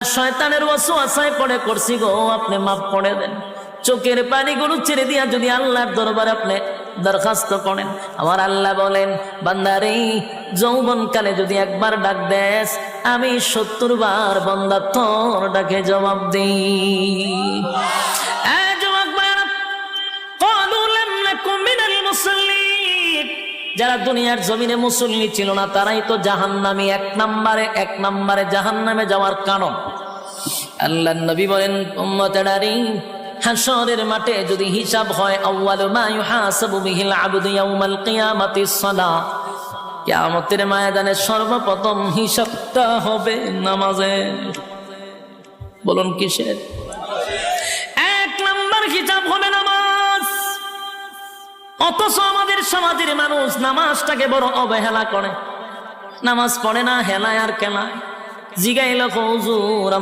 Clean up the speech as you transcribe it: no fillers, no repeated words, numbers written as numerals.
শয়তানের ওয়াসওয়াসায় পড়ে করছি গো, আপনি মাফ করে দেন। চোখের পানিগুলো ছেড়ে দিয়া যদি আল্লাহর দরবারে আপনি দরখাস্ত করেন, আমার আল্লাহ বলেন, বান্দারে যৌবনকালে যদি একবার ডাক দেস, আমি 70 বার বান্দা তোর ডাকে জবাব দিই। যারা দুনিয়ার জমিনে মুসল্লি ছিল না, তারাই তো জাহান্নামী, এক নম্বরে জাহান্নামে যাওয়ার কারণ। আল্লাহর নবী বলেন, উম্মতেরানি, হাশরের মাঠে যদি হিসাব হয়, আউয়ালু মা ইউহাসাবু বিহিল আবদু ইয়াউমাল কিয়ামাতিস সালাহ, কিয়ামতের ময়দানে সর্বপ্রথম হিসাবটা হবে নামাজের। বলুন কিসের? 1 নম্বর হিসাব হবে নামাজ। অথচ আমাদের সমাজের মানুষ নামাজটাকে বড় অবহেলা করে, নামাজ পড়ে না, হেলায় আর কেলায়। জিগাইল হুজুর